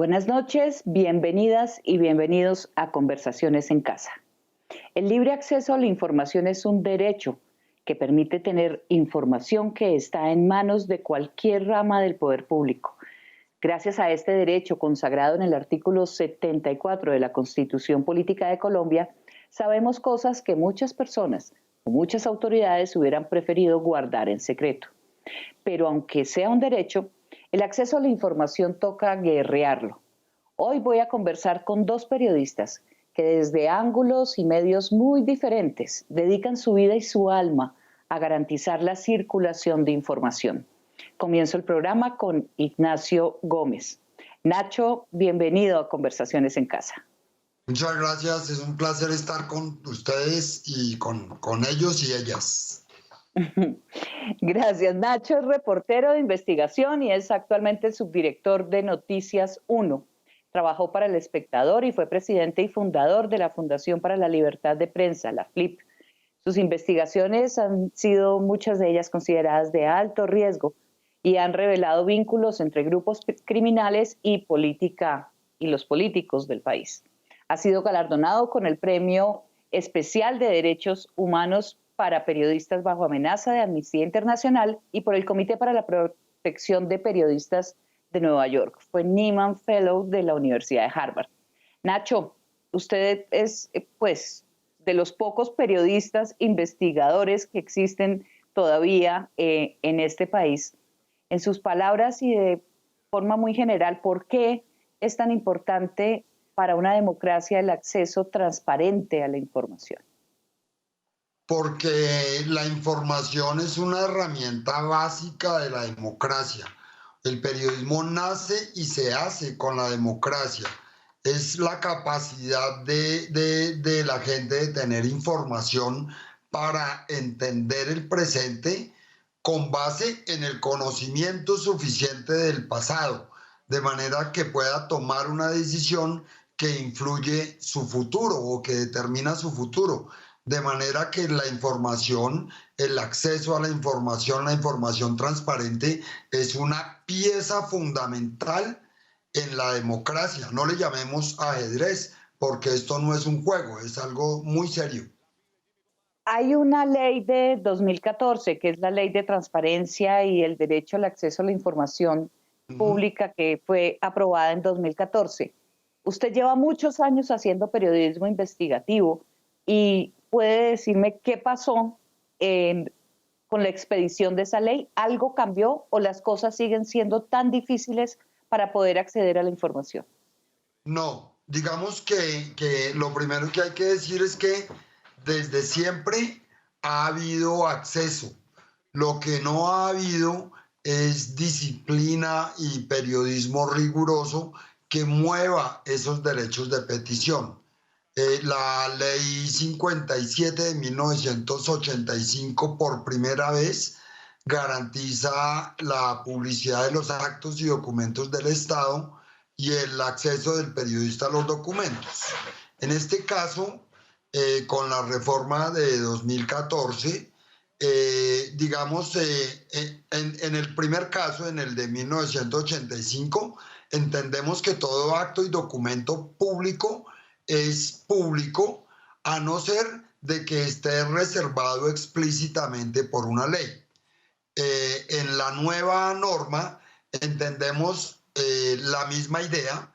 Buenas noches, bienvenidas y bienvenidos a Conversaciones en Casa. El libre acceso a la información es un derecho que permite tener información que está en manos de cualquier rama del poder público. Gracias a este derecho consagrado en el artículo 74 de la Constitución Política de Colombia, sabemos cosas que muchas personas o muchas autoridades hubieran preferido guardar en secreto. Pero aunque sea un derecho, el acceso a la información toca guerrearlo. Hoy voy a conversar con dos periodistas que desde ángulos y medios muy diferentes dedican su vida y su alma a garantizar la circulación de información. Comienzo el programa con Ignacio Gómez. Nacho, bienvenido a Conversaciones en Casa. Muchas gracias, es un placer estar con ustedes y con ellos y ellas. Gracias. Nacho es reportero de investigación y es actualmente subdirector de Noticias 1. Trabajó para El Espectador y fue presidente y fundador de la Fundación para la Libertad de Prensa, la FLIP. Sus investigaciones han sido muchas de ellas consideradas de alto riesgo y han revelado vínculos entre grupos criminales y política y los políticos del país. Ha sido galardonado con el Premio Especial de Derechos Humanos para Periodistas bajo amenaza de Amnistía Internacional y por el Comité para la Protección de Periodistas de Nueva York. Fue Nieman Fellow de la Universidad de Harvard. Nacho, usted es pues de los pocos periodistas investigadores que existen todavía en este país. En sus palabras y de forma muy general, ¿por qué es tan importante para una democracia el acceso transparente a la información? Porque la información es una herramienta básica de la democracia. El periodismo nace y se hace con la democracia. Es la capacidad de la gente de tener información para entender el presente con base en el conocimiento suficiente del pasado, de manera que pueda tomar una decisión que influye su futuro o que determina su futuro. De manera que la información, el acceso a la información transparente es una pieza fundamental en la democracia. No le llamemos ajedrez, porque esto no es un juego, es algo muy serio. Hay una ley de 2014, que es la Ley de Transparencia y el Derecho al Acceso a la Información Pública, que fue aprobada en 2014. Usted lleva muchos años haciendo periodismo investigativo y puede decirme qué pasó con la expedición de esa ley. ¿Algo cambió o las cosas siguen siendo tan difíciles para poder acceder a la información? No, digamos que lo primero que hay que decir es que desde siempre ha habido acceso. Lo que no ha habido es disciplina y periodismo riguroso que mueva esos derechos de petición. La ley 57 de 1985 por primera vez garantiza la publicidad de los actos y documentos del Estado y el acceso del periodista a los documentos. En este caso, con la reforma de 2014, en el primer caso, en el de 1985, entendemos que todo acto y documento público es público, a no ser de que esté reservado explícitamente por una ley. En la nueva norma entendemos la misma idea,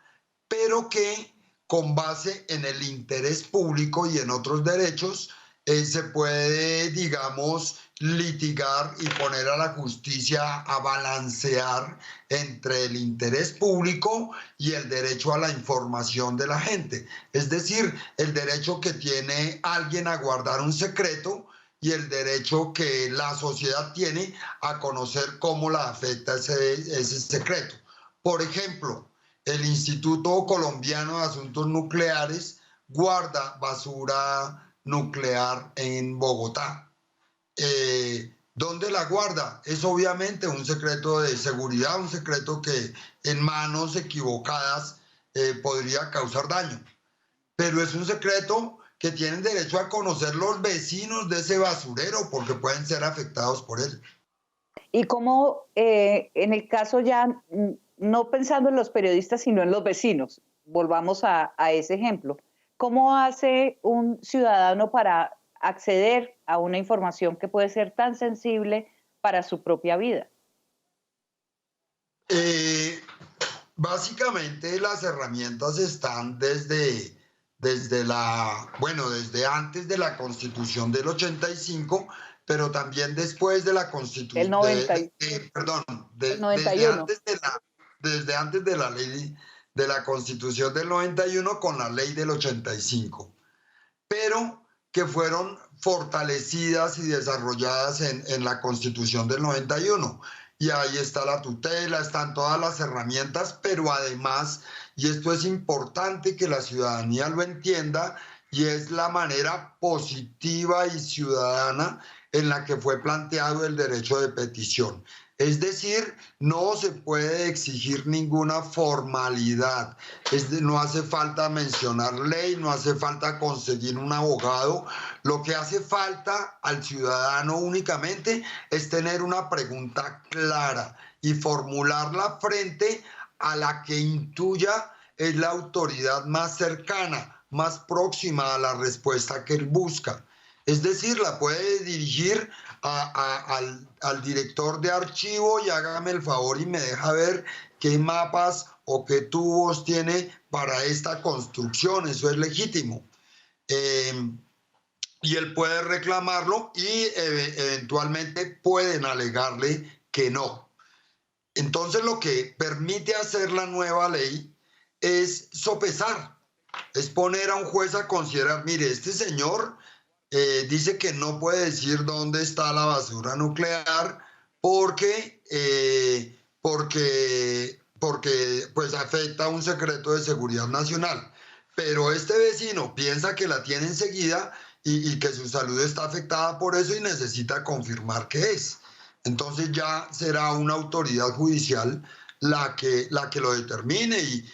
pero que con base en el interés público y en otros derechos se puede, digamos, litigar y poner a la justicia a balancear entre el interés público y el derecho a la información de la gente. Es decir, el derecho que tiene alguien a guardar un secreto y el derecho que la sociedad tiene a conocer cómo la afecta ese secreto. Por ejemplo, el Instituto Colombiano de Asuntos Nucleares guarda basura nuclear en Bogotá. ¿Dónde la guarda? Es obviamente un secreto de seguridad, un secreto que en manos equivocadas podría causar daño. Pero es un secreto que tienen derecho a conocer los vecinos de ese basurero porque pueden ser afectados por él. Y cómo en el caso ya no pensando en los periodistas, sino en los vecinos. Volvamos a ese ejemplo. ¿Cómo hace un ciudadano para acceder a una información que puede ser tan sensible para su propia vida? Básicamente las herramientas están desde antes de la Constitución del 85, pero también después de la El Constitución, 90, perdón, el 91. desde antes de la ley de la Constitución del 91 con la ley del 85, pero que fueron fortalecidas y desarrolladas en la Constitución del 91. Y ahí está la tutela, están todas las herramientas, pero además, y esto es importante que la ciudadanía lo entienda, y es la manera positiva y ciudadana en la que fue planteado el derecho de petición. Es decir, no se puede exigir ninguna formalidad. No hace falta mencionar ley, no hace falta conseguir un abogado. Lo que hace falta al ciudadano únicamente es tener una pregunta clara y formularla frente a la que intuya es la autoridad más cercana, más próxima a la respuesta que él busca. Es decir, la puede dirigir al director de archivo y hágame el favor y me deja ver qué mapas o qué tubos tiene para esta construcción. Eso es legítimo. Y él puede reclamarlo y eventualmente pueden alegarle que no. Entonces lo que permite hacer la nueva ley es sopesar, es poner a un juez a considerar, mire, este señor dice que no puede decir dónde está la basura nuclear porque pues afecta un secreto de seguridad nacional. Pero este vecino piensa que la tiene enseguida y que su salud está afectada por eso y necesita confirmar que es. Entonces ya será una autoridad judicial la que lo determine y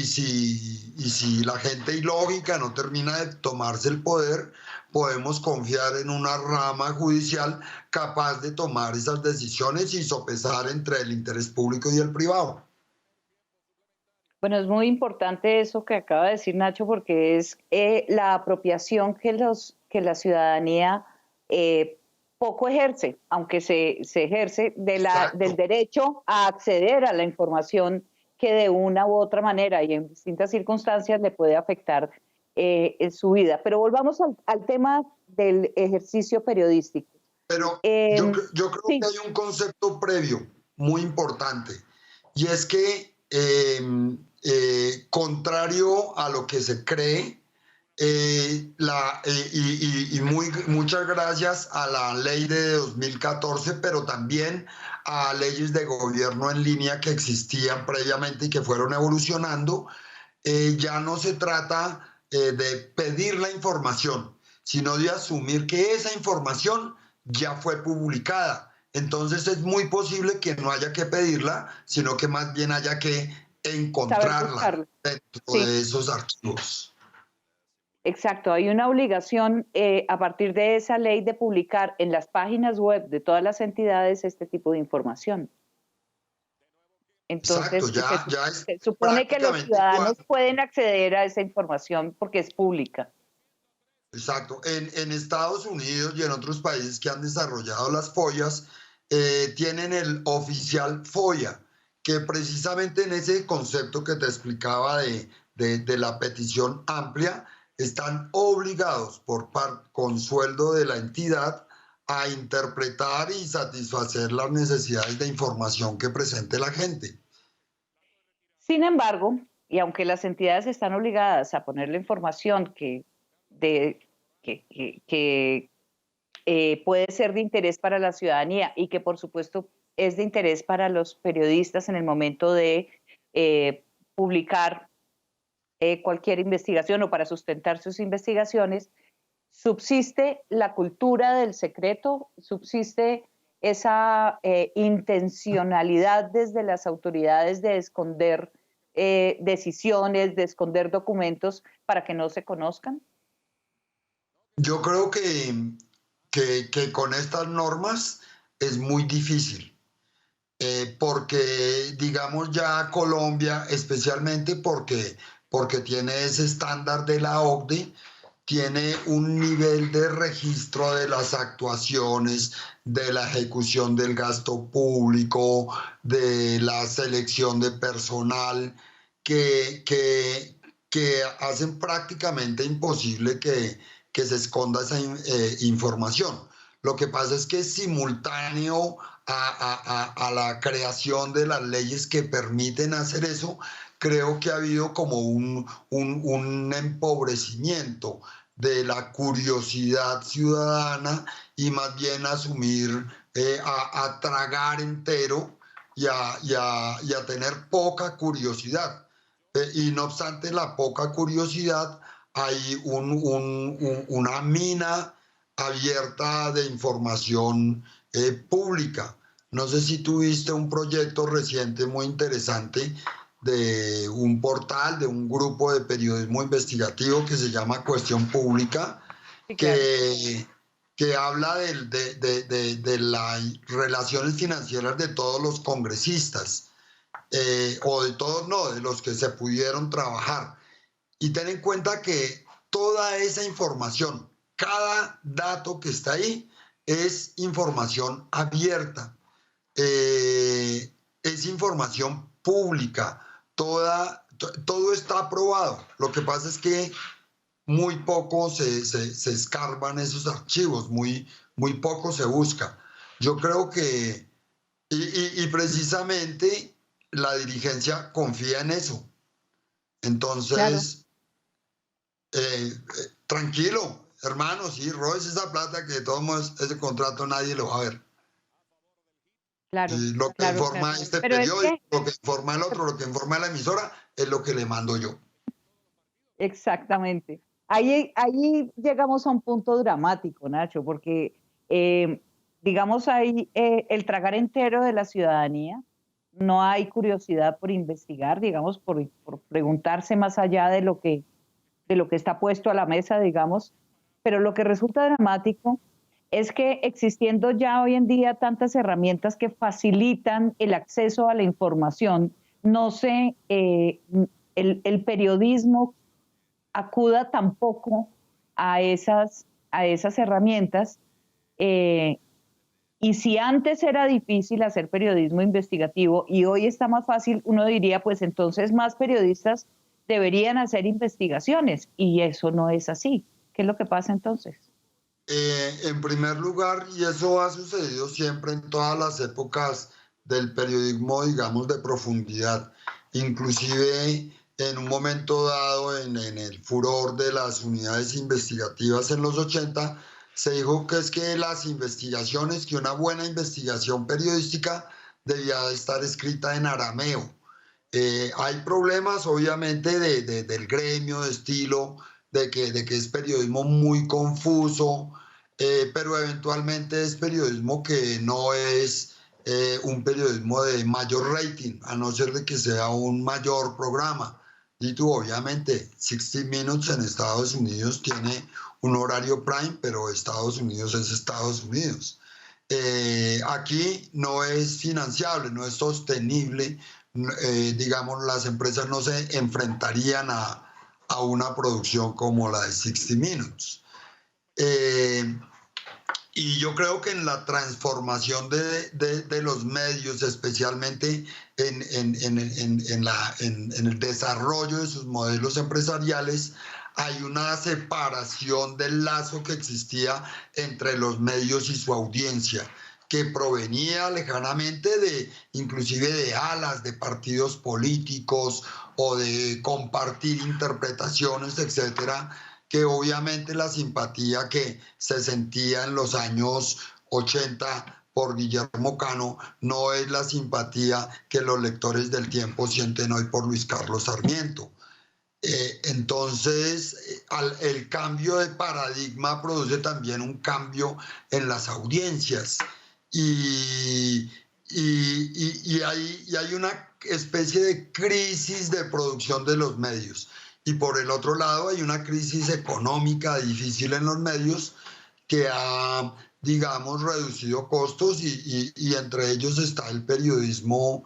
si la gente ilógica no termina de tomarse el poder, podemos confiar en una rama judicial capaz de tomar esas decisiones y sopesar entre el interés público y el privado. Bueno, es muy importante eso que acaba de decir Nacho, porque es la apropiación que la ciudadanía poco ejerce, aunque se ejerce del derecho a acceder a la información que de una u otra manera y en distintas circunstancias le puede afectar en su vida. Pero volvamos al tema del ejercicio periodístico. Pero yo creo Sí. que hay un concepto previo muy importante, y es que contrario a lo que se cree, muchas gracias a la ley de 2014, pero también a leyes de gobierno en línea que existían previamente y que fueron evolucionando, ya no se trata de pedir la información, sino de asumir que esa información ya fue publicada. Entonces es muy posible que no haya que pedirla, sino que más bien haya que encontrarla dentro de esos archivos. Exacto, hay una obligación a partir de esa ley de publicar en las páginas web de todas las entidades este tipo de información. Entonces, exacto, se supone que los ciudadanos pueden acceder a esa información porque es pública. Exacto. En Estados Unidos y en otros países que han desarrollado las FOIAs, tienen el oficial FOIA, que precisamente en ese concepto que te explicaba de la petición amplia, están obligados con sueldo de la entidad a interpretar y satisfacer las necesidades de información que presente la gente. Sin embargo, y aunque las entidades están obligadas a poner la información que puede ser de interés para la ciudadanía y que por supuesto es de interés para los periodistas en el momento de publicar cualquier investigación o para sustentar sus investigaciones, subsiste la cultura del secreto, subsiste esa intencionalidad desde las autoridades de esconder decisiones, de esconder documentos para que no se conozcan. Yo creo que con estas normas es muy difícil. porque digamos ya Colombia, especialmente porque tiene ese estándar de la OCDE, tiene un nivel de registro de las actuaciones, de la ejecución del gasto público, de la selección de personal, que, que, que hacen prácticamente imposible que se esconda esa información. Lo que pasa es que es simultáneo a la creación de las leyes que permiten hacer eso, creo que ha habido como un empobrecimiento de la curiosidad ciudadana y más bien asumir, a tragar entero y a tener poca curiosidad. Y no obstante la poca curiosidad, hay una mina abierta de información pública. No sé si tuviste un proyecto reciente muy interesante de un portal, de un grupo de periodismo investigativo que se llama Cuestión Pública, Sí, claro. que habla de las relaciones financieras de todos los congresistas, o de todos, no, de los que se pudieron trabajar. Y ten en cuenta que toda esa información, cada dato que está ahí, es información abierta, es información pública, todo está aprobado. Lo que pasa es que muy poco se escarban esos archivos, muy poco se busca. Yo creo que, y precisamente la dirigencia confía en eso. Claro, Entonces, tranquilo, hermano, sí, robes esa plata que de todos modos ese contrato nadie lo va a ver. claro, Y lo que claro, claro. informa este Pero es periódico, que lo que informa el otro, lo que informa la emisora, es lo que le mando yo. exactamente. Ahí llegamos a un punto dramático, Nacho, porque digamos hay el tragar entero de la ciudadanía, no hay curiosidad por investigar, digamos, por preguntarse más allá de lo que está puesto a la mesa, digamos, pero lo que resulta dramático es que existiendo ya hoy en día tantas herramientas que facilitan el acceso a la información, no se, el periodismo acuda tampoco a esas herramientas. eh, y si antes era difícil hacer periodismo investigativo y hoy está más fácil, uno diría, pues entonces más periodistas deberían hacer investigaciones. Y eso no es así. ¿Qué es lo que pasa entonces? En primer lugar, y eso ha sucedido siempre en todas las épocas del periodismo, digamos, de profundidad, inclusive en un momento dado en el furor de las unidades investigativas en los 80, se dijo que es que las investigaciones, que una buena investigación periodística debía de estar escrita en arameo. Hay problemas, obviamente, del gremio, de estilo, de que es periodismo muy confuso, pero eventualmente es periodismo que no es un periodismo de mayor rating, a no ser de que sea un mayor programa. Y tú, obviamente, 60 Minutes en Estados Unidos tiene un horario prime, pero Estados Unidos es Estados Unidos. Aquí no es financiable, no es sostenible, digamos, las empresas no se enfrentarían a una producción como la de 60 Minutes. Eh, y yo creo que en la transformación de los medios, especialmente en el desarrollo de sus modelos empresariales, hay una separación del lazo que existía entre los medios y su audiencia, que provenía lejanamente inclusive de alas de partidos políticos o de compartir interpretaciones, etcétera, que obviamente la simpatía que se sentía en los años 80 por Guillermo Cano no es la simpatía que los lectores del Tiempo sienten hoy por Luis Carlos Sarmiento. Entonces, el cambio de paradigma produce también un cambio en las audiencias y hay una especie de crisis de producción de los medios. Y por el otro lado hay una crisis económica difícil en los medios que ha, digamos, reducido costos y entre ellos está el periodismo,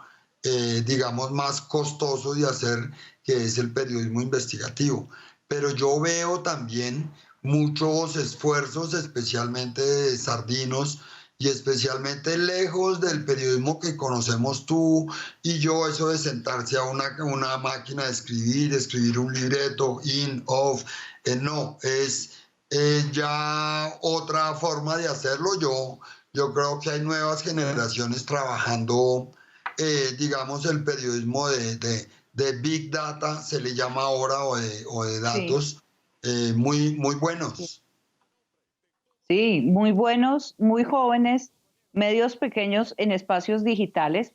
digamos, más costoso de hacer, que es el periodismo investigativo. Pero yo veo también muchos esfuerzos, especialmente de Sardinos, y especialmente lejos del periodismo que conocemos tú y yo, eso de sentarse a una máquina de escribir un libreto, in, off, no, es ya otra forma de hacerlo. Yo creo que hay nuevas generaciones trabajando, digamos, el periodismo de Big Data, se le llama ahora, o de Sí, datos, muy sí. buenos. Sí, muy buenos, muy jóvenes, medios pequeños en espacios digitales,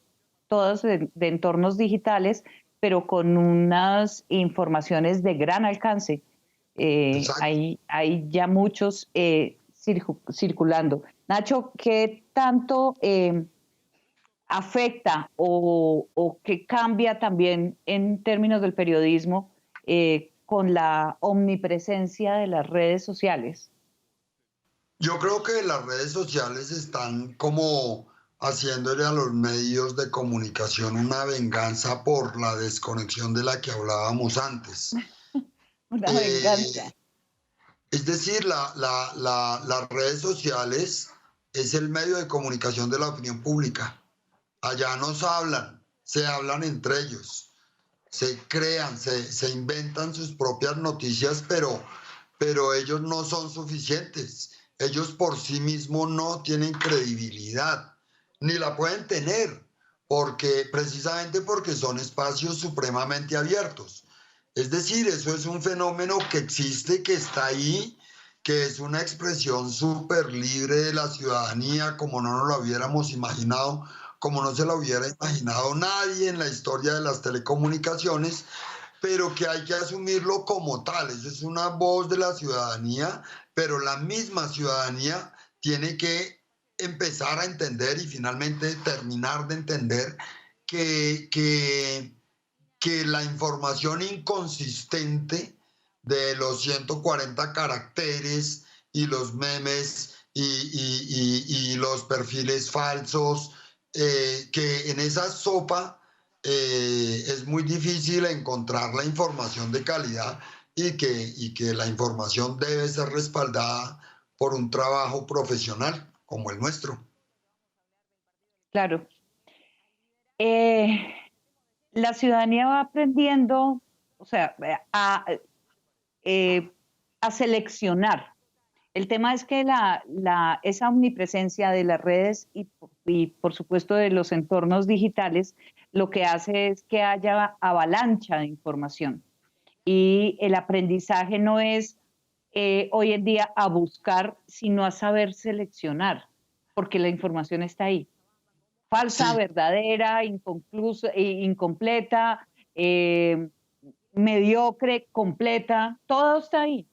todos de entornos digitales, pero con unas informaciones de gran alcance. Exacto. Hay ya muchos circulando. Nacho, ¿qué tanto afecta o qué cambia también en términos del periodismo con la omnipresencia de las redes sociales? Yo creo que las redes sociales están como haciéndole a los medios de comunicación una venganza por la desconexión de la que hablábamos antes. Una venganza. Eh, es decir, las redes sociales es el medio de comunicación de la opinión pública. Allá nos hablan, se hablan entre ellos, se crean, se inventan sus propias noticias, pero ellos no son suficientes. Ellos por sí mismos no tienen credibilidad, ni la pueden tener, precisamente porque son espacios supremamente abiertos. Es decir, eso es un fenómeno que existe, que está ahí, que es una expresión súper libre de la ciudadanía, como no nos lo hubiéramos imaginado, como no se lo hubiera imaginado nadie en la historia de las telecomunicaciones, pero que hay que asumirlo como tal. Eso es una voz de la ciudadanía, pero la misma ciudadanía tiene que empezar a entender y finalmente terminar de entender que, que, que la información inconsistente de los 140 caracteres y los memes y los perfiles falsos, que en esa sopa es muy difícil encontrar la información de calidad y que la información debe ser respaldada por un trabajo profesional como el nuestro. Claro. Eh, la ciudadanía va aprendiendo, o sea, eh, a seleccionar. El tema es que esa omnipresencia de las redes y, por supuesto, de los entornos digitales, lo que hace es que haya avalancha de información. Y el aprendizaje no es hoy en día a buscar, sino a saber seleccionar, porque la información está ahí. Falsa, Sí, verdadera, inconclusa, incompleta, mediocre, completa, todo está ahí.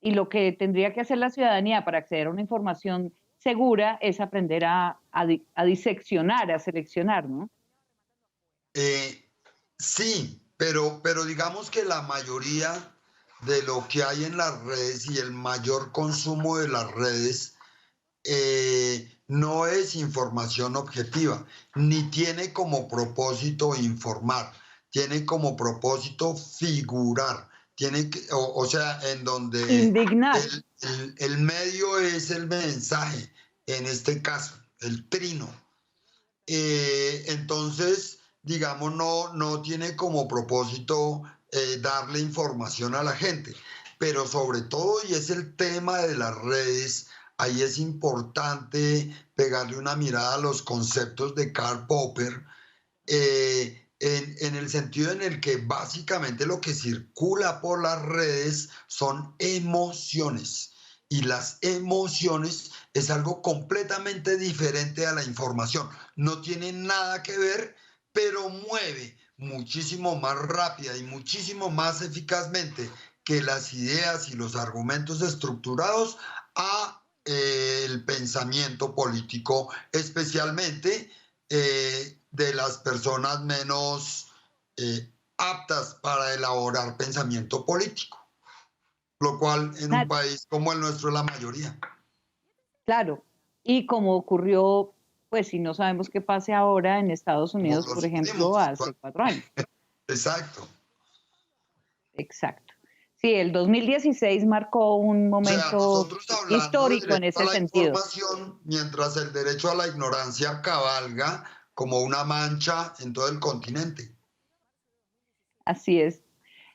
Y lo que tendría que hacer la ciudadanía para acceder a una información segura es aprender a diseccionar, a seleccionar, ¿no? eh, sí, pero digamos que la mayoría de lo que hay en las redes y el mayor consumo de las redes no es información objetiva, ni tiene como propósito informar, tiene como propósito figurar, o sea, en donde Indignar. el medio es el mensaje, en este caso, el trino. Entonces, digamos, no tiene como propósito darle información a la gente, pero sobre todo, y es el tema de las redes, ahí es importante pegarle una mirada a los conceptos de Karl Popper, en el sentido en el que básicamente lo que circula por las redes son emociones. Y las emociones es algo completamente diferente a la información. No tiene nada que ver, pero mueve muchísimo más rápida y muchísimo más eficazmente que las ideas y los argumentos estructurados a el pensamiento político, especialmente de las personas menos aptas para elaborar pensamiento político, lo cual en un Na- país como el nuestro es la mayoría. claro. Y como ocurrió, pues si no sabemos qué pase ahora en Estados como Unidos, lo por ejemplo, sufrimos. hace 4 años. Exacto. Exacto. Sí, el 2016 marcó un O sea, momento nosotros hablando de histórico en derecho a ese la sentido. información, mientras el derecho a la ignorancia cabalga como una mancha en todo el continente. Así es.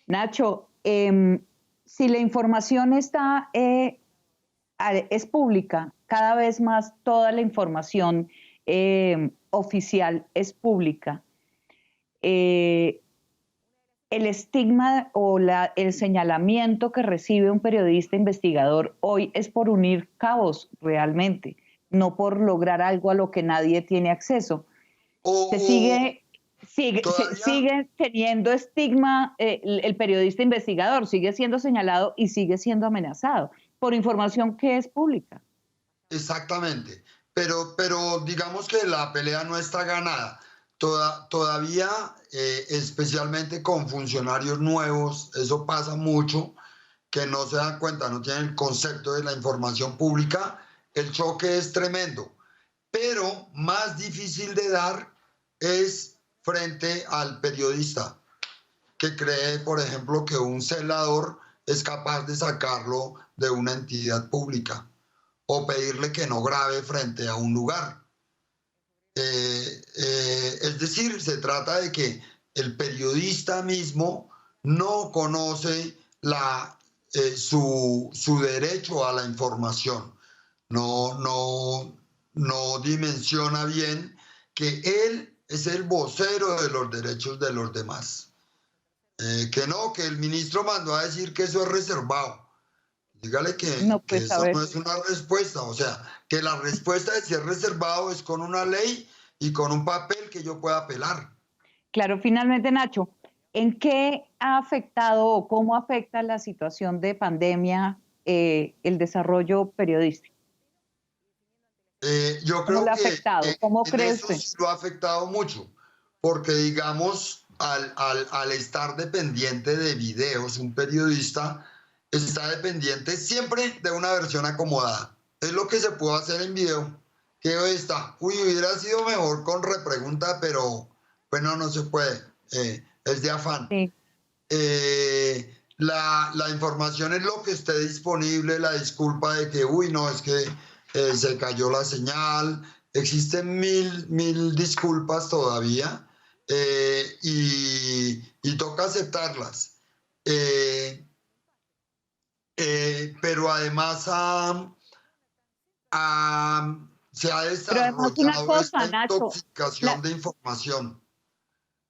Nacho, si la información es pública, cada vez más toda la información oficial es pública. Eh, el estigma o el señalamiento que recibe un periodista investigador hoy es por unir cabos realmente, no por lograr algo a lo que nadie tiene acceso. Se O sigue, todavía, sigue teniendo estigma el periodista investigador, sigue siendo señalado y sigue siendo amenazado por información que es pública. exactamente, pero digamos que la pelea no está ganada. Todavía, especialmente con funcionarios nuevos, eso pasa mucho, que no se dan cuenta, no tienen el concepto de la información pública, el choque es tremendo. Pero más difícil de dar es frente al periodista, que cree, por ejemplo, que un celador es capaz de sacarlo de una entidad pública o pedirle que no grabe frente a un lugar. Es decir, se trata de que el periodista mismo no conoce su derecho a la información, no dimensiona bien que él es el vocero de los derechos de los demás. Que el ministro mandó a decir que eso es reservado. Dígale No, que pues a eso no ver, es una respuesta, o sea, que la respuesta de si es reservado es con una ley y con un papel que yo pueda apelar. claro, finalmente Nacho, ¿en qué ha afectado o cómo afecta la situación de pandemia el desarrollo periodístico? Yo ¿Cómo le creo ha que afectado? ¿Cómo en cree eso usted? sí lo ha afectado mucho, porque digamos, al estar dependiente de videos, un periodista está dependiente siempre de una versión acomodada. Es lo que se puede hacer en video. Que hoy está, uy, hubiera sido mejor con repregunta, pero bueno, no se puede. Es de afán. Sí, La información es lo que esté disponible, la disculpa de que, uy, no, es que se cayó la señal, existen mil disculpas todavía y toca aceptarlas. Eh, pero además se ha pero además una desarrollado esta cosa, Nacho, intoxicación de información.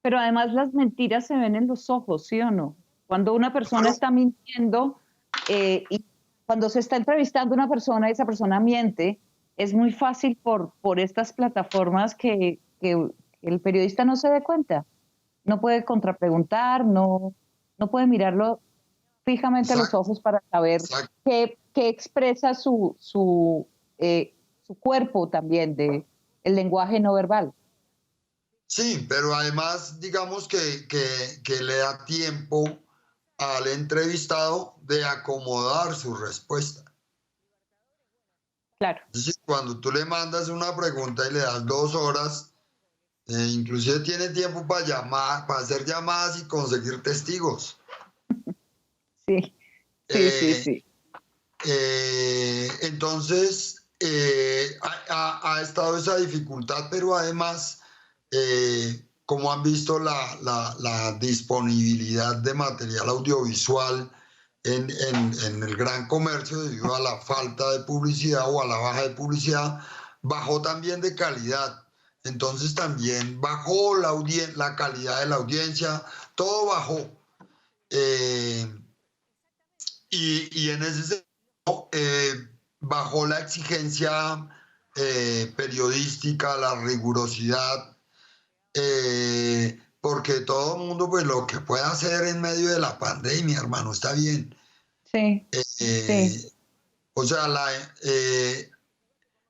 pero además las mentiras se ven en los ojos, ¿sí o no? Cuando una persona Claro, está mintiendo y cuando se está entrevistando a una persona y esa persona miente, es muy fácil por estas plataformas que el periodista no se dé cuenta. No puede contrapreguntar, no puede mirarlo fijamente a los exacto, ojos para saber exacto. qué expresa su cuerpo también, el lenguaje no verbal. Sí, pero además digamos que le da tiempo al entrevistado de acomodar su respuesta. Claro. Es decir, cuando tú le mandas una pregunta y le das 2 horas, inclusive tiene tiempo para llamar, para hacer llamadas y conseguir testigos. Sí, sí, sí, Eh, sí. entonces, ha estado esa dificultad, pero además, como han visto la disponibilidad de material audiovisual en el gran comercio debido a la falta de publicidad o a la baja de publicidad, bajó también de calidad. Entonces también bajó la calidad de la audiencia, todo bajó. Eh, y en ese sentido, bajó la exigencia periodística, la rigurosidad, porque todo el mundo, pues lo que puede hacer en medio de la pandemia, hermano, está bien. Sí, sí, Eh, o sea,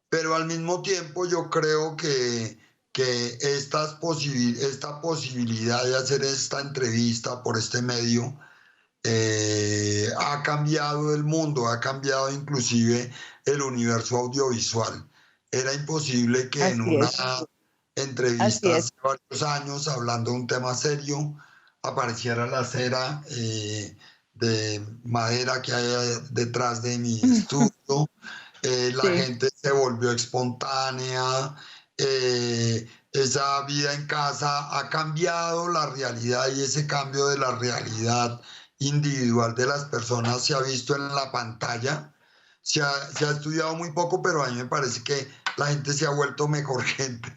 pero al mismo tiempo yo creo que esta posibilidad de hacer esta entrevista por este medio ha cambiado el mundo, ha cambiado inclusive el universo audiovisual. Era imposible que en Así una es, así entrevista es. hace varios años, hablando de un tema serio, apareciera la acera de madera que hay detrás de mi estudio. La Sí. gente se volvió espontánea. Esa vida en casa ha cambiado la realidad, y ese cambio de la realidad individual de las personas se ha visto en la pantalla. Se ha estudiado muy poco, pero a mí me parece que la gente se ha vuelto mejor gente.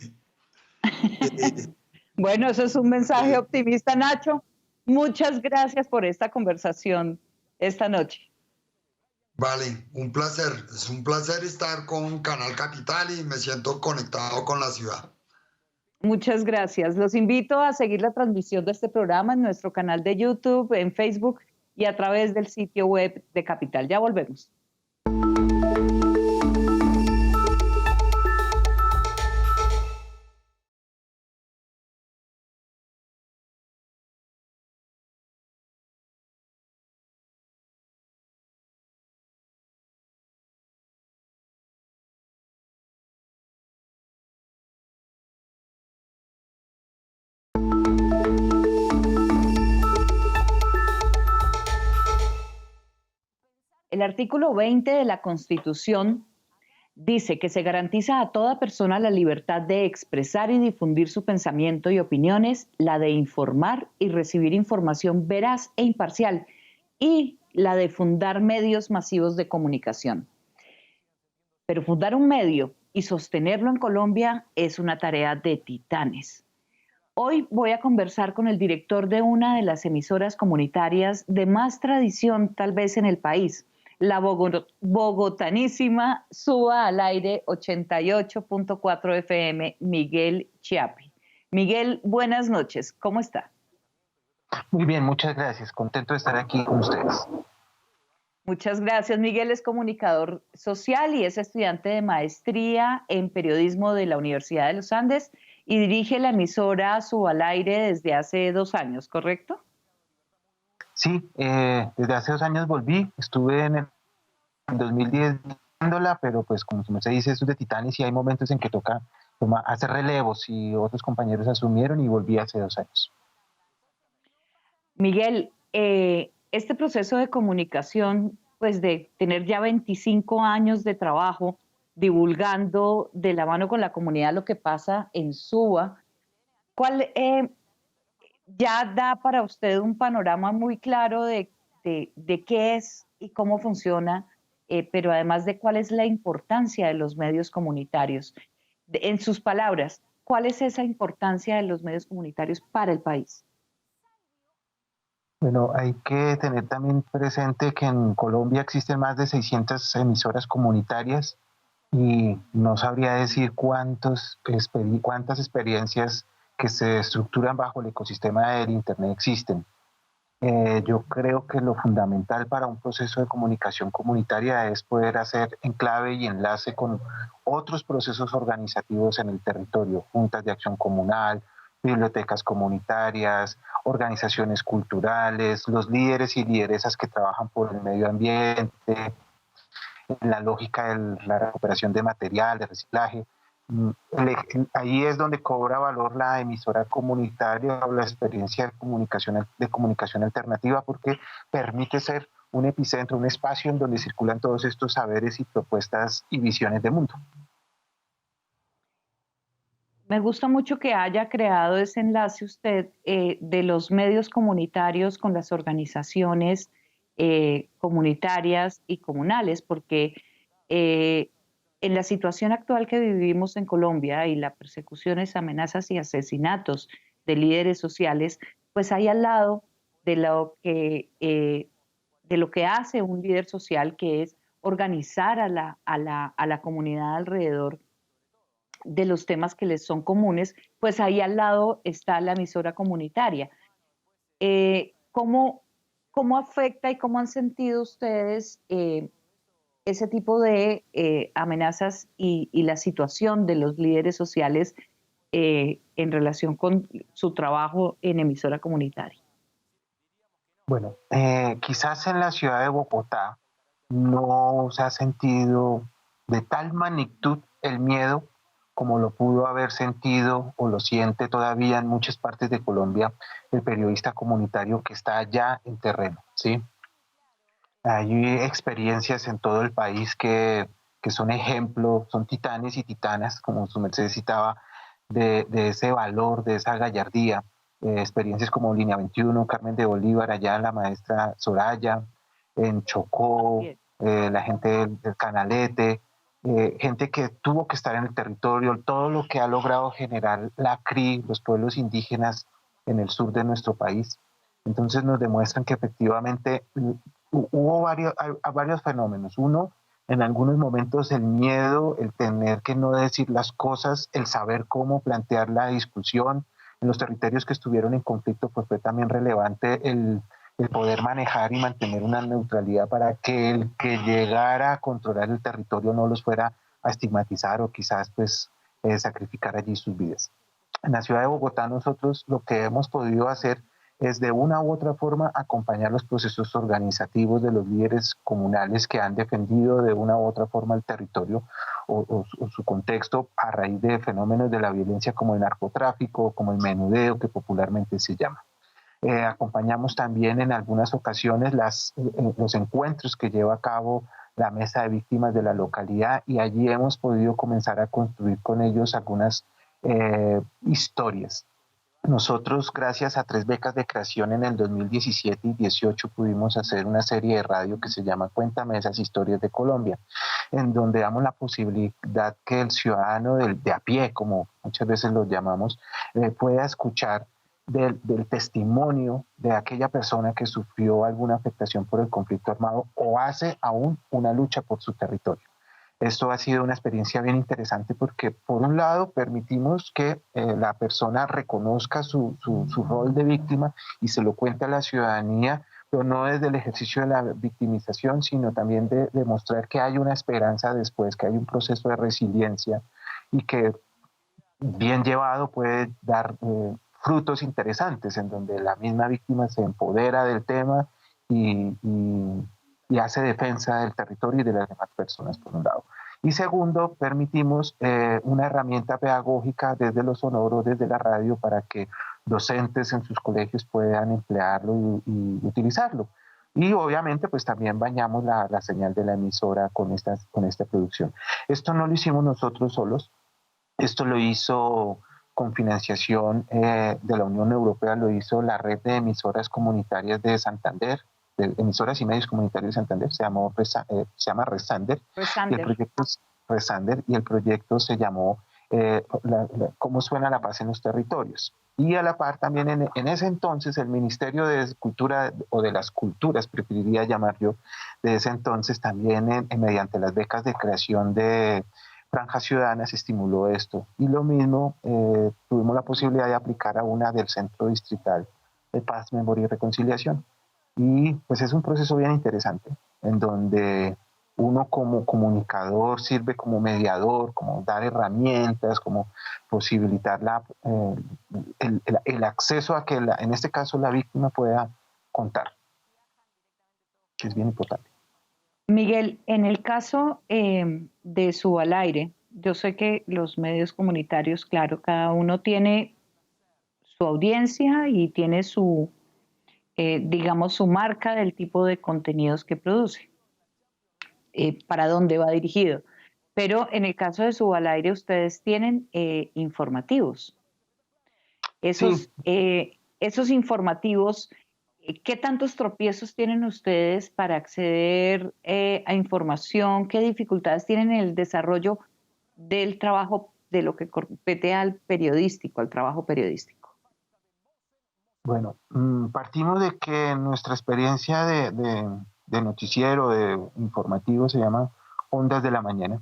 Eh, Bueno, eso es un mensaje eh, optimista, Nacho. Muchas gracias por esta conversación esta noche. vale, un placer. Es un placer estar con Canal Capital y me siento conectado con la ciudad. Muchas gracias. Los invito a seguir la transmisión de este programa en nuestro canal de YouTube, en Facebook y a través del sitio web de Capital. Ya volvemos. El artículo 20 de la Constitución dice que se garantiza a toda persona la libertad de expresar y difundir su pensamiento y opiniones, la de informar y recibir información veraz e imparcial, y la de fundar medios masivos de comunicación. Pero fundar un medio y sostenerlo en Colombia es una tarea de titanes. Hoy voy a conversar con el director de una de las emisoras comunitarias de más tradición tal vez en el país, la bogotanísima Suba al Aire 88.4 FM, Miguel Chiapi. Miguel, buenas noches, ¿cómo está? Muy bien, muchas gracias. Contento de estar aquí con ustedes. Muchas gracias. Miguel es comunicador social y es estudiante de maestría en periodismo de la Universidad de los Andes y dirige la emisora Suba al Aire desde hace 2 años, ¿correcto? Sí, desde hace 2 años volví, estuve en 2010 viéndola, pero pues como se dice, eso es de titanes y hay momentos en que toca hacer relevos y otros compañeros asumieron y volví hace 2 años. Miguel, este proceso de comunicación, pues de tener ya 25 años de trabajo divulgando de la mano con la comunidad lo que pasa en Suba, ¿cuál ya da para usted un panorama muy claro de qué es y cómo funciona, pero además de cuál es la importancia de los medios comunitarios? En sus palabras, ¿cuál es esa importancia de los medios comunitarios para el país? Bueno, hay que tener también presente que en Colombia existen más de 600 emisoras comunitarias y no sabría decir cuántas experiencias que se estructuran bajo el ecosistema del Internet existen. Yo creo que lo fundamental para un proceso de comunicación comunitaria es poder hacer enclave y enlace con otros procesos organizativos en el territorio, juntas de acción comunal, bibliotecas comunitarias, organizaciones culturales, los líderes y lideresas que trabajan por el medio ambiente, en la lógica de la recuperación de material, de reciclaje. Ahí es donde cobra valor la emisora comunitaria o la experiencia de comunicación alternativa, porque permite ser un epicentro, un espacio en donde circulan todos estos saberes y propuestas y visiones de mundo. Me gusta mucho que haya creado ese enlace usted de los medios comunitarios con las organizaciones comunitarias y comunales, porque eh, en la situación actual que vivimos en Colombia y las persecuciones, amenazas y asesinatos de líderes sociales, pues hay al lado de lo que hace un líder social, que es organizar a la comunidad alrededor de los temas que les son comunes, pues ahí al lado está la emisora comunitaria. ¿Cómo, ¿Cómo afecta y cómo han sentido ustedes ese tipo de amenazas y la situación de los líderes sociales en relación con su trabajo en emisora comunitaria? Bueno, quizás en la ciudad de Bogotá no se ha sentido de tal magnitud el miedo como lo pudo haber sentido o lo siente todavía en muchas partes de Colombia el periodista comunitario que está allá en terreno, ¿sí? Hay experiencias en todo el país que son ejemplo, son titanes y titanas, como su merced citaba, de ese valor, de esa gallardía. Experiencias como Línea 21, Carmen de Bolívar, allá la maestra Soraya, en Chocó, la gente del Canalete, gente que tuvo que estar en el territorio, todo lo que ha logrado generar la CRI, los pueblos indígenas en el sur de nuestro país. Entonces nos demuestran que efectivamente hubo varios fenómenos. Uno, en algunos momentos el miedo, el tener que no decir las cosas, el saber cómo plantear la discusión. En los territorios que estuvieron en conflicto, pues fue también relevante el poder manejar y mantener una neutralidad para que el que llegara a controlar el territorio no los fuera a estigmatizar o quizás pues sacrificar allí sus vidas. En la ciudad de Bogotá nosotros lo que hemos podido hacer es de una u otra forma acompañar los procesos organizativos de los líderes comunales que han defendido de una u otra forma el territorio o su contexto a raíz de fenómenos de la violencia como el narcotráfico, como el menudeo que popularmente se llama. Acompañamos también en algunas ocasiones los encuentros que lleva a cabo la mesa de víctimas de la localidad y allí hemos podido comenzar a construir con ellos algunas historias. Nosotros, gracias a 3 becas de creación en el 2017 y 18, pudimos hacer una serie de radio que se llama Cuéntame esas historias de Colombia, en donde damos la posibilidad que el ciudadano de a pie, como muchas veces lo llamamos, pueda escuchar del testimonio de aquella persona que sufrió alguna afectación por el conflicto armado o hace aún una lucha por su territorio. Esto ha sido una experiencia bien interesante porque, por un lado, permitimos que la persona reconozca su rol de víctima y se lo cuente a la ciudadanía, pero no desde el ejercicio de la victimización, sino también de demostrar que hay una esperanza después, que hay un proceso de resiliencia y que, bien llevado, puede dar frutos interesantes en donde la misma víctima se empodera del tema y hace defensa del territorio y de las demás personas, por un lado. Y segundo, permitimos una herramienta pedagógica desde lo sonoro, desde la radio, para que docentes en sus colegios puedan emplearlo y utilizarlo. Y obviamente pues también bañamos la señal de la emisora con esta producción. Esto no lo hicimos nosotros solos, esto lo hizo con financiación de la Unión Europea, lo hizo la red de emisoras comunitarias de Santander, de emisoras y medios comunitarios de Santander, se llama Resander, y el proyecto es Resander, y el proyecto se llamó ¿Cómo suena la paz en los territorios? Y a la par también en ese entonces el Ministerio de Cultura, o de las Culturas, preferiría llamar yo, de ese entonces también mediante las becas de creación de Franjas Ciudadanas estimuló esto. Y lo mismo tuvimos la posibilidad de aplicar a una del Centro Distrital de Paz, Memoria y Reconciliación. Y pues es un proceso bien interesante, en donde uno como comunicador sirve como mediador, como dar herramientas, como posibilitar el acceso a que, en este caso, la víctima pueda contar, que es bien importante. Miguel, en el caso de Subalaire, yo sé que los medios comunitarios, claro, cada uno tiene su audiencia y tiene su, digamos, su marca del tipo de contenidos que produce, para dónde va dirigido. Pero en el caso de Subalaire, ustedes tienen informativos. Esos informativos, ¿qué tantos tropiezos tienen ustedes para acceder a información? ¿Qué dificultades tienen en el desarrollo del trabajo, de lo que compete al periodístico, al trabajo periodístico? Bueno, partimos de que nuestra experiencia de noticiero, de informativo, se llama Ondas de la Mañana.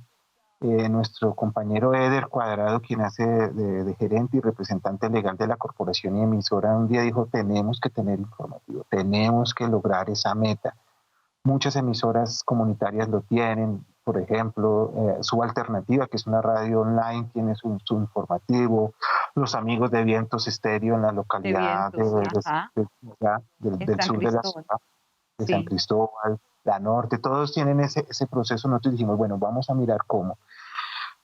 Nuestro compañero Eder Cuadrado, quien hace de gerente y representante legal de la corporación y emisora, un día dijo: tenemos que tener informativo, tenemos que lograr esa meta. Muchas emisoras comunitarias lo tienen, por ejemplo, Su Alternativa, que es una radio online, tiene su informativo. los amigos de Vientos Estéreo en la localidad Vientos, del sur de la ciudad, de San Cristóbal, la norte, todos tienen ese proceso. Nosotros dijimos, bueno, vamos a mirar cómo.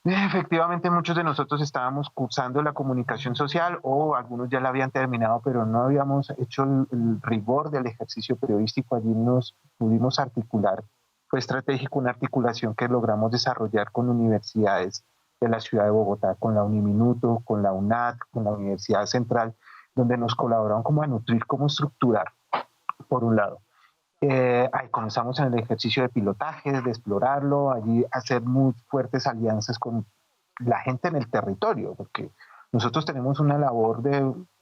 Efectivamente, muchos de nosotros estábamos cursando la comunicación social o algunos ya la habían terminado, pero no habíamos hecho el rigor del ejercicio periodístico. Allí nos pudimos articular. Fue estratégico una articulación que logramos desarrollar con universidades de la ciudad de Bogotá, con la Uniminuto, con la UNAD, con la Universidad Central, donde nos colaboraron como a nutrir, cómo estructurar, por un lado. Ahí comenzamos en el ejercicio de pilotaje, de explorarlo, allí hacer muy fuertes alianzas con la gente en el territorio, porque nosotros tenemos una labor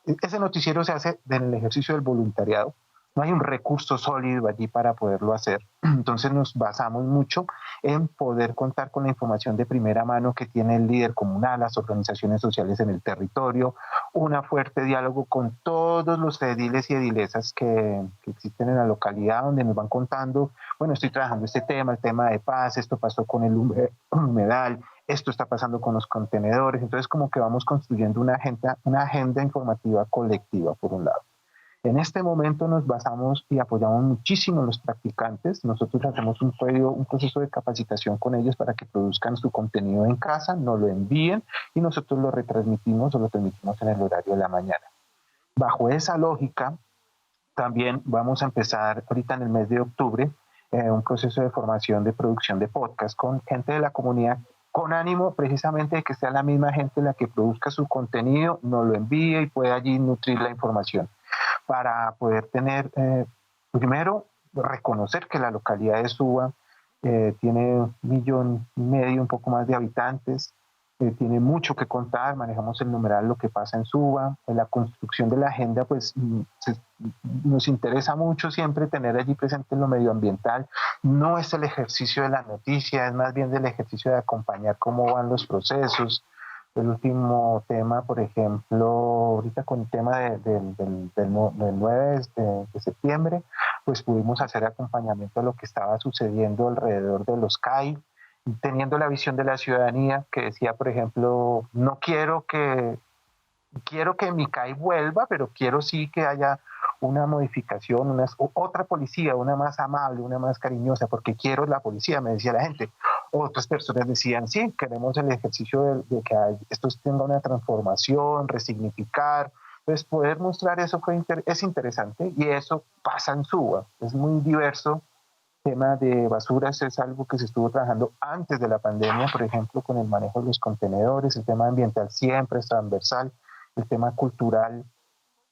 ese noticiero se hace en el ejercicio del voluntariado, no hay un recurso sólido allí para poderlo hacer, entonces nos basamos mucho en poder contar con la información de primera mano que tiene el líder comunal, las organizaciones sociales en el territorio, un fuerte diálogo con todos los ediles y edilesas que existen en la localidad, donde nos van contando, bueno, estoy trabajando este tema, el tema de paz, esto pasó con el humedal, esto está pasando con los contenedores, entonces como que vamos construyendo una agenda informativa colectiva, por un lado. En este momento nos basamos y apoyamos muchísimo a los practicantes. Nosotros hacemos un proceso de capacitación con ellos para que produzcan su contenido en casa, nos lo envíen y nosotros lo retransmitimos o lo transmitimos en el horario de la mañana. Bajo esa lógica, también vamos a empezar ahorita en el mes de octubre un proceso de formación de producción de podcast con gente de la comunidad, con ánimo precisamente de que sea la misma gente la que produzca su contenido, nos lo envíe y pueda allí nutrir la información, para poder tener, primero, reconocer que la localidad de Suba tiene 1,5 millones, un poco más de habitantes, tiene mucho que contar, manejamos el numeral lo que pasa en Suba, en la construcción de la agenda, pues nos interesa mucho siempre tener allí presente lo medioambiental. No es el ejercicio de la noticia, es más bien del ejercicio de acompañar cómo van los procesos. El último tema, por ejemplo, ahorita con el tema del 9 de septiembre, pues pudimos hacer acompañamiento a lo que estaba sucediendo alrededor de los CAI, teniendo la visión de la ciudadanía que decía, por ejemplo, no quiero que mi CAI vuelva, pero quiero sí que haya una modificación, otra policía, una más amable, una más cariñosa, porque quiero la policía, me decía la gente. Otras personas decían, sí, queremos el ejercicio de que esto tenga una transformación, resignificar. Entonces, poder mostrar eso es interesante y eso pasa en Suba. Es muy diverso. El tema de basuras es algo que se estuvo trabajando antes de la pandemia, por ejemplo, con el manejo de los contenedores. El tema ambiental siempre es transversal. El tema cultural,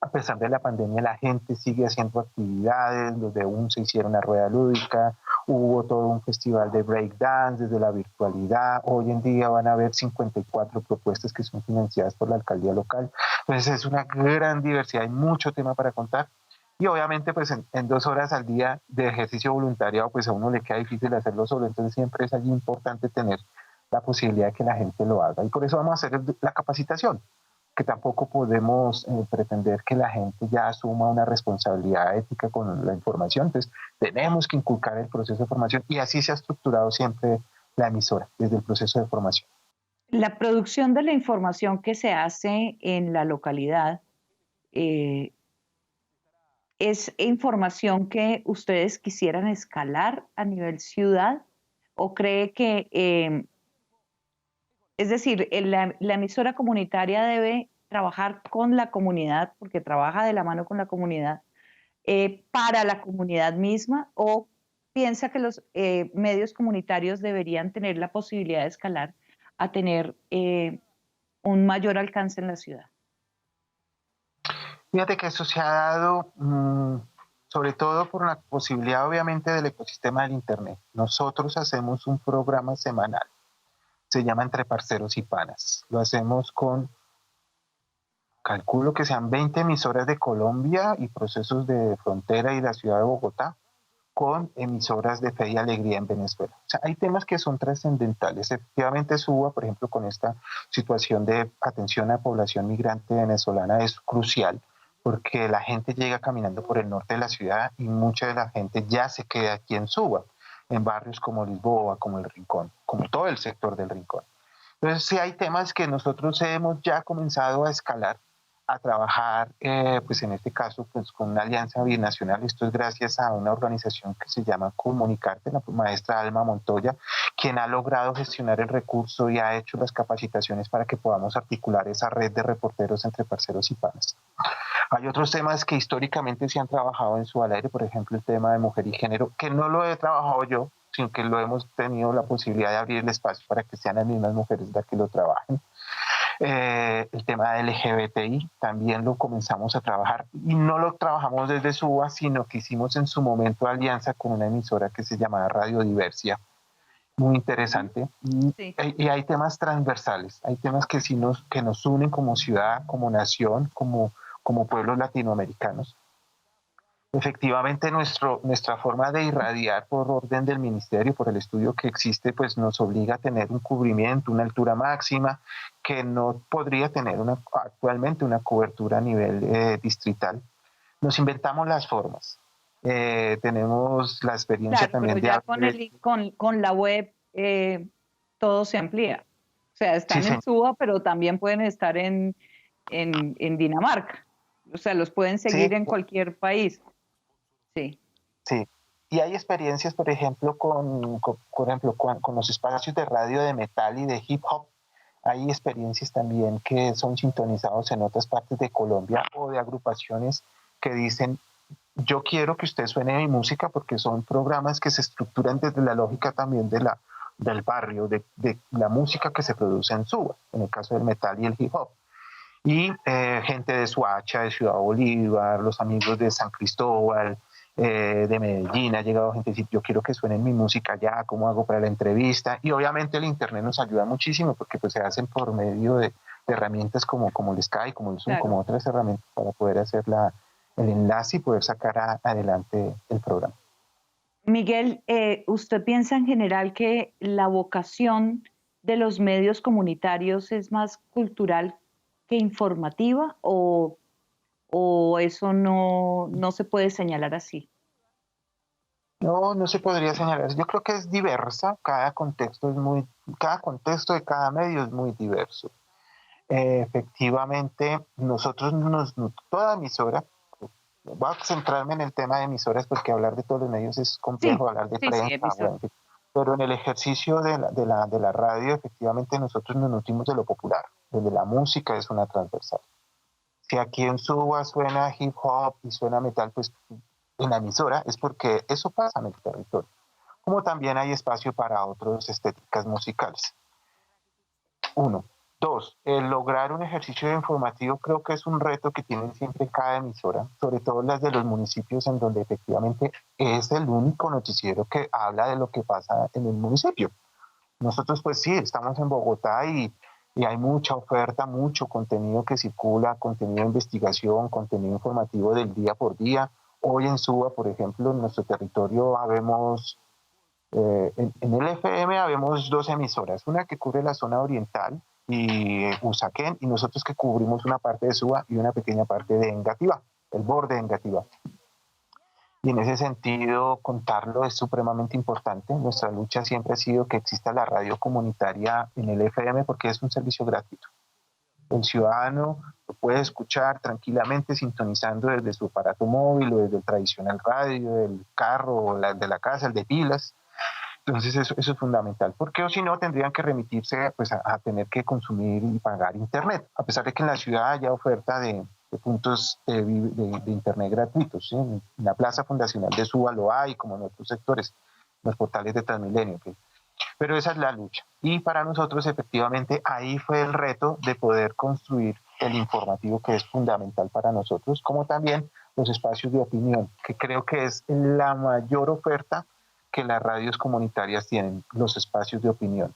a pesar de la pandemia, la gente sigue haciendo actividades. Los de UNCE hicieron una rueda lúdica, hubo todo un festival de breakdance desde la virtualidad. Hoy en día van a haber 54 propuestas que son financiadas por la alcaldía local. Entonces es una gran diversidad, hay mucho tema para contar. Y obviamente pues en 2 horas al día de ejercicio voluntariado pues a uno le queda difícil hacerlo solo, entonces siempre es allí importante tener la posibilidad de que la gente lo haga. Y por eso vamos a hacer la capacitación, que tampoco podemos pretender que la gente ya asuma una responsabilidad ética con la información. Entonces tenemos que inculcar el proceso de formación y así se ha estructurado siempre la emisora, desde el proceso de formación. La producción de la información que se hace en la localidad ¿es información que ustedes quisieran escalar a nivel ciudad? ¿O cree que, es decir, la emisora comunitaria debe trabajar con la comunidad, porque trabaja de la mano con la comunidad, para la comunidad misma? ¿O piensa que los medios comunitarios deberían tener la posibilidad de escalar a tener un mayor alcance en la ciudad? Fíjate que eso se ha dado sobre todo por la posibilidad obviamente del ecosistema del Internet. Nosotros hacemos un programa semanal, se llama Entre Parceros y Panas. Lo hacemos calculo que sean 20 emisoras de Colombia y procesos de frontera y la ciudad de Bogotá, con emisoras de fe y alegría en Venezuela. O sea, hay temas que son trascendentales. Efectivamente, Suba, por ejemplo, con esta situación de atención a la población migrante venezolana es crucial, porque la gente llega caminando por el norte de la ciudad y mucha de la gente ya se queda aquí en Suba, en barrios como Lisboa, como El Rincón, como todo el sector del Rincón. Entonces, sí hay temas que nosotros hemos ya comenzado a escalar, a trabajar, pues en este caso, pues con una alianza binacional. Esto es gracias a una organización que se llama Comunicarte, la maestra Alma Montoya, quien ha logrado gestionar el recurso y ha hecho las capacitaciones para que podamos articular esa red de reporteros entre parceros y panas. Hay otros temas que históricamente se han trabajado en su al aire, por ejemplo, el tema de mujer y género, que no lo he trabajado yo, sino que lo hemos tenido la posibilidad de abrir el espacio para que sean las mismas mujeres las que lo trabajen. El tema de LGBTI también lo comenzamos a trabajar y no lo trabajamos desde SUBA, sino que hicimos en su momento alianza con una emisora que se llamaba Radio Diversia, muy interesante. Sí. Y hay temas transversales, hay temas que nos unen como ciudad, como nación, como pueblos latinoamericanos. Efectivamente, nuestra forma de irradiar por orden del ministerio, por el estudio que existe, pues nos obliga a tener un cubrimiento, una altura máxima, que no podría tener actualmente una cobertura a nivel distrital. Nos inventamos las formas. Tenemos la experiencia Claro, también pero de... ya con la web todo se amplía. O sea, están Sí, en Suba, pero también pueden estar en Dinamarca. O sea, los pueden sí, seguir en cualquier país. Sí. sí. Y hay experiencias, por ejemplo, con los espacios de radio de metal y de hip hop. Hay experiencias también que son sintonizados en otras partes de Colombia o de agrupaciones que dicen, yo quiero que usted suene mi música, porque son programas que se estructuran desde la lógica también del barrio, de la música que se produce en Suba, en el caso del metal y el hip hop. Y gente de Soacha, de Ciudad Bolívar, los amigos de San Cristóbal, de Medellín, ha llegado gente a decir, yo quiero que suene mi música ya, ¿cómo hago para la entrevista? Y obviamente el internet nos ayuda muchísimo, porque pues se hacen por medio de herramientas como el Skype, como el Zoom, Claro. como otras herramientas para poder hacer el enlace y poder sacar adelante el programa. Miguel, ¿usted piensa en general que la vocación de los medios comunitarios es más cultural que informativa o eso no se puede señalar así? No se podría señalar. Yo creo que es diversa. Cada contexto de cada medio es muy diverso. Efectivamente, toda emisora, voy a centrarme en el tema de emisoras porque hablar de todos los medios es complejo, Sí, hablar de sí, prensa, emisor. bueno, pero en el ejercicio de la radio, efectivamente nosotros nos nutrimos de lo popular, desde la música es una transversal. Si aquí en Suba suena hip hop y suena metal, pues en la emisora es porque eso pasa en el territorio. Como también hay espacio para otras estéticas musicales. Uno. Dos, el lograr un ejercicio informativo creo que es un reto que tienen siempre cada emisora, sobre todo las de los municipios en donde efectivamente es el único noticiero que habla de lo que pasa en el municipio. Nosotros pues sí, estamos en Bogotá y hay mucha oferta, mucho contenido que circula, contenido de investigación, contenido informativo del día por día. Hoy en Suba, por ejemplo, en nuestro territorio habemos, en el FM habemos dos emisoras, una que cubre la zona oriental y Usaquén, y nosotros que cubrimos una parte de Suba y una pequeña parte de Engativá, el borde de Engativá. Y en ese sentido, contarlo es supremamente importante. Nuestra lucha siempre ha sido que exista la radio comunitaria en el FM porque es un servicio gratuito. El ciudadano lo puede escuchar tranquilamente sintonizando desde su aparato móvil o desde el tradicional radio, del carro o de la casa, el de pilas. Entonces eso es fundamental, porque o si no tendrían que remitirse pues, a tener que consumir y pagar internet, a pesar de que en la ciudad haya oferta de puntos de internet gratuitos. ¿Sí? En la Plaza Fundacional de Suba lo hay, como en otros sectores, los portales de Transmilenio. ¿Sí? Pero esa es la lucha. Y para nosotros efectivamente ahí fue el reto de poder construir el informativo que es fundamental para nosotros, como también los espacios de opinión, que creo que es la mayor oferta que las radios comunitarias tienen, los espacios de opinión,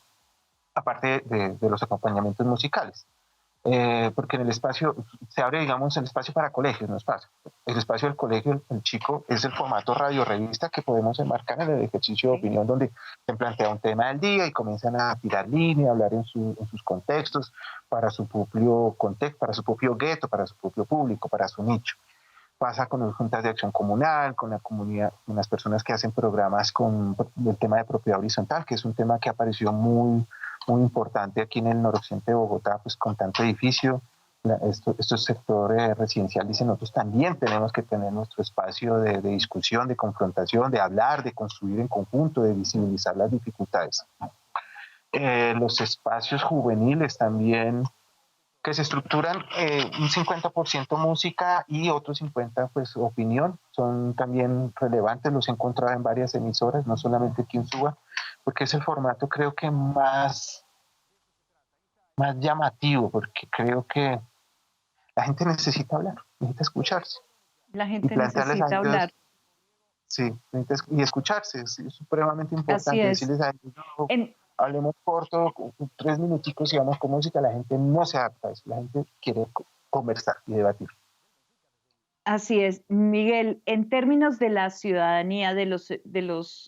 aparte de los acompañamientos musicales. Porque en el espacio, se abre, digamos, el espacio para colegios, no es fácil. El espacio del colegio, el chico, es el formato radio-revista que podemos enmarcar en el ejercicio de opinión, donde se plantea un tema del día y comienzan a tirar línea, a hablar en sus contextos, para su propio contexto, para su propio gueto, para su propio público, para su nicho. Pasa con las juntas de acción comunal, con la comunidad, con las personas que hacen programas con el tema de propiedad horizontal, que es un tema que apareció muy, muy importante aquí en el noroccidente de Bogotá, pues con tanto edificio. Estos sectores residenciales dicen, nosotros también tenemos que tener nuestro espacio de discusión, de confrontación, de hablar, de construir en conjunto, de visibilizar las dificultades. Los espacios juveniles también, que se estructuran un 50% música y otro 50% pues opinión, son también relevantes, los he encontrado en varias emisoras, no solamente aquí en Suba, porque es el formato creo que más llamativo, porque creo que la gente necesita hablar, necesita escucharse. La Y gente plantearles a necesita ellos, hablar. sí, y escucharse, es supremamente Así importante. es. Decirles a ellos, no, En, hablemos corto, 3 minuticos y vamos con música, la gente no se adapta a eso, la gente quiere conversar y debatir. Así es, Miguel, en términos de la ciudadanía, de los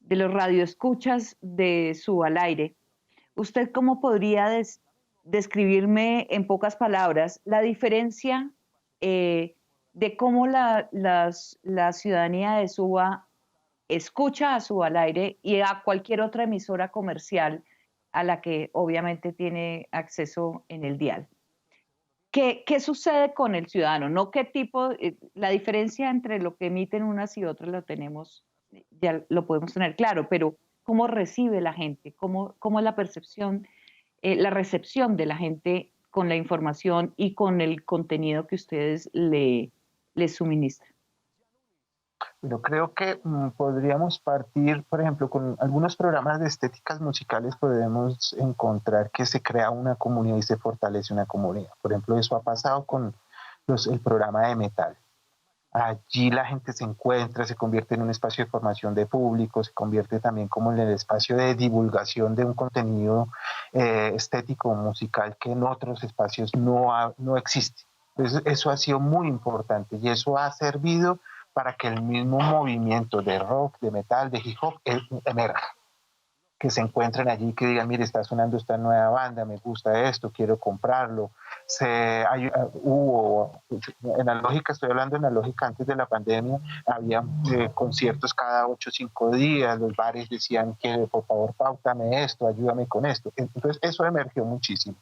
radioescuchas de Su al Aire, ¿usted cómo podría describirme en pocas palabras la diferencia de cómo la ciudadanía de Suba escucha a Su al Aire y a cualquier otra emisora comercial a la que obviamente tiene acceso en el dial? ¿Qué sucede con el ciudadano? No qué tipo, la diferencia entre lo que emiten unas y otras lo tenemos, ya lo podemos tener claro, pero ¿cómo recibe la gente? ¿Cómo es la percepción, la recepción de la gente con la información y con el contenido que ustedes les suministran? Pero creo que podríamos partir, por ejemplo, con algunos programas de estéticas musicales podemos encontrar que se crea una comunidad y se fortalece una comunidad. Por ejemplo, eso ha pasado con el programa de metal. Allí la gente se encuentra, se convierte en un espacio de formación de público, se convierte también como en el espacio de divulgación de un contenido estético musical que en otros espacios no existe. Entonces, eso ha sido muy importante y eso ha servido para que el mismo movimiento de rock, de metal, de hip hop emerja. Que se encuentren allí, que digan, mire, está sonando esta nueva banda, me gusta esto, quiero comprarlo. En la lógica, estoy hablando en la lógica antes de la pandemia, había conciertos cada 8 o 5 días, los bares decían que por favor pautame esto, ayúdame con esto. Entonces eso emergió muchísimo.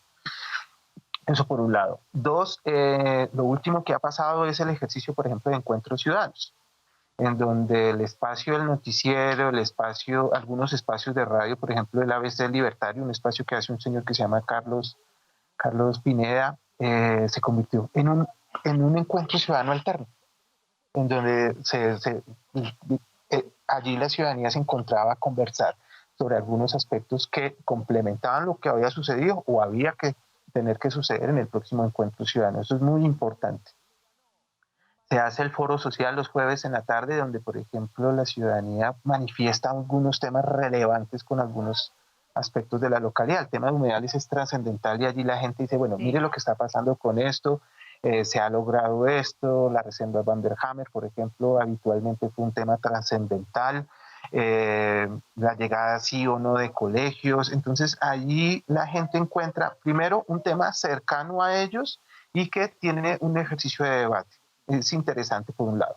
Eso por un lado. Dos, lo último que ha pasado es el ejercicio, por ejemplo, de encuentros ciudadanos, en donde el espacio del noticiero, algunos espacios de radio, por ejemplo, el ABC Libertario, un espacio que hace un señor que se llama Carlos Pineda, se convirtió en un encuentro ciudadano alterno, en donde allí la ciudadanía se encontraba a conversar sobre algunos aspectos que complementaban lo que había sucedido o había que tener que suceder en el próximo encuentro ciudadano. Eso es muy importante. Se hace el foro social los jueves en la tarde, donde, por ejemplo, la ciudadanía manifiesta algunos temas relevantes con algunos aspectos de la localidad. El tema de humedales es trascendental y allí la gente dice, bueno, mire lo que está pasando con esto, se ha logrado esto, la reserva Van der Hammer, por ejemplo, habitualmente fue un tema trascendental, la llegada sí o no de colegios. Entonces allí la gente encuentra primero un tema cercano a ellos y que tiene un ejercicio de debate. Es interesante por un lado.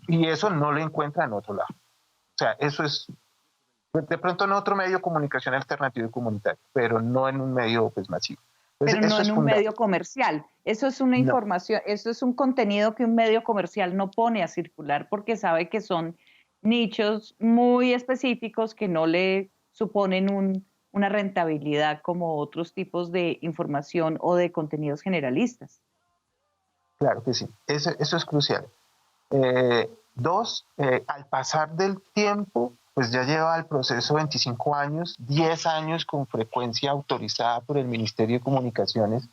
Y eso no lo encuentra en otro lado. O sea, eso es de pronto en otro medio de comunicación alternativo y comunitario, pero no en un medio pues, masivo. Entonces, Pero no eso en es un medio comercial. Eso es una información, eso es un contenido que un medio comercial no pone a circular porque sabe que son nichos muy específicos que no le suponen una rentabilidad como otros tipos de información o de contenidos generalistas. Claro que sí, eso es crucial. Dos, al pasar del tiempo, pues ya lleva el proceso 25 años, 10 años con frecuencia autorizada por el Ministerio de Comunicaciones.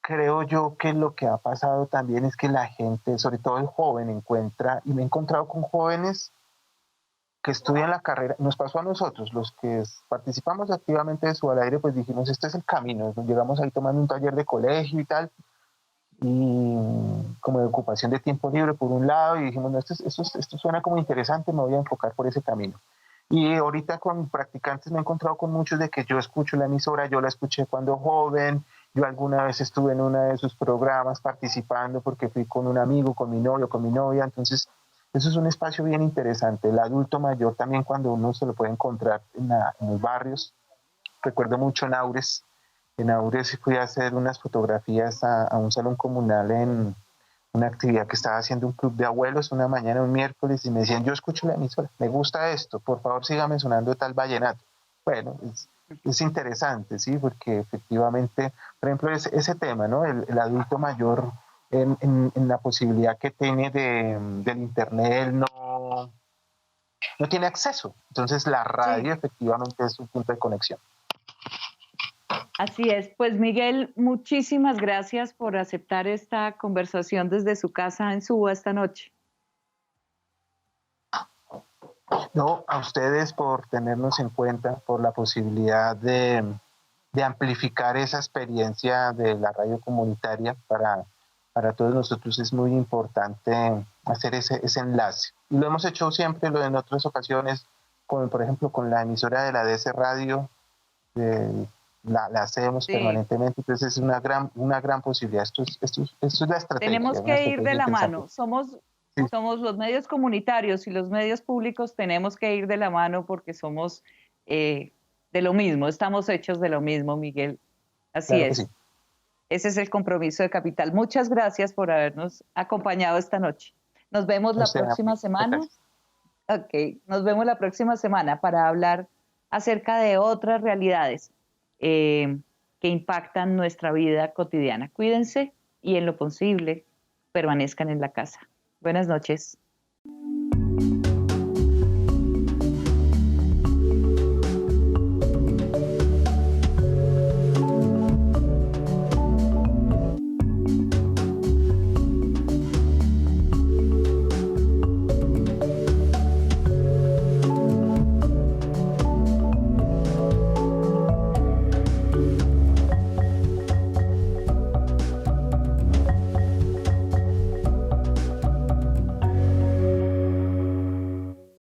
Creo yo que lo que ha pasado también es que la gente, sobre todo el joven, encuentra, y me he encontrado con jóvenes que estudian la carrera, nos pasó a nosotros, los que participamos activamente de Su al Aire, pues dijimos, este es el camino, nos llegamos ahí tomando un taller de colegio y tal, y como de ocupación de tiempo libre por un lado, y dijimos, no, esto suena como interesante, me voy a enfocar por ese camino. Y ahorita con practicantes me he encontrado con muchos de que yo escucho la emisora, yo la escuché cuando joven, yo alguna vez estuve en uno de sus programas participando porque fui con un amigo, con mi novio, con mi novia, entonces Eso es un espacio bien interesante. El adulto mayor también, cuando uno se lo puede encontrar en los barrios. Recuerdo mucho en Aures. En Aures fui a hacer unas fotografías a un salón comunal en una actividad que estaba haciendo un club de abuelos una mañana, un miércoles, y me decían, yo escucho la emisora, me gusta esto, por favor sígame sonando tal vallenato. Bueno, es interesante, ¿sí? Porque efectivamente, por ejemplo, ese tema, ¿no? El adulto mayor en la posibilidad que tiene del internet, él no tiene acceso. Entonces la radio Sí. efectivamente es un punto de conexión. Así es. Pues Miguel, muchísimas gracias por aceptar esta conversación desde su casa en Suba esta noche. No, a ustedes por tenernos en cuenta, por la posibilidad de amplificar esa experiencia de la radio comunitaria para todos nosotros. Es muy importante hacer ese enlace. Y lo hemos hecho siempre, en otras ocasiones, por ejemplo, con la emisora de la DS Radio, la hacemos Sí. permanentemente, entonces es una gran posibilidad. Esto es la estrategia. Tenemos Una que ir de estrategia la interesante. mano. Somos los medios comunitarios y los medios públicos tenemos que ir de la mano porque somos de lo mismo, estamos hechos de lo mismo, Miguel. Así Claro que es. sí. Ese es el compromiso de Capital. Muchas gracias por habernos acompañado esta noche. Nos vemos la Usted, próxima semana. gracias. Ok, nos vemos la próxima semana para hablar acerca de otras realidades que impactan nuestra vida cotidiana. Cuídense y en lo posible permanezcan en la casa. Buenas noches.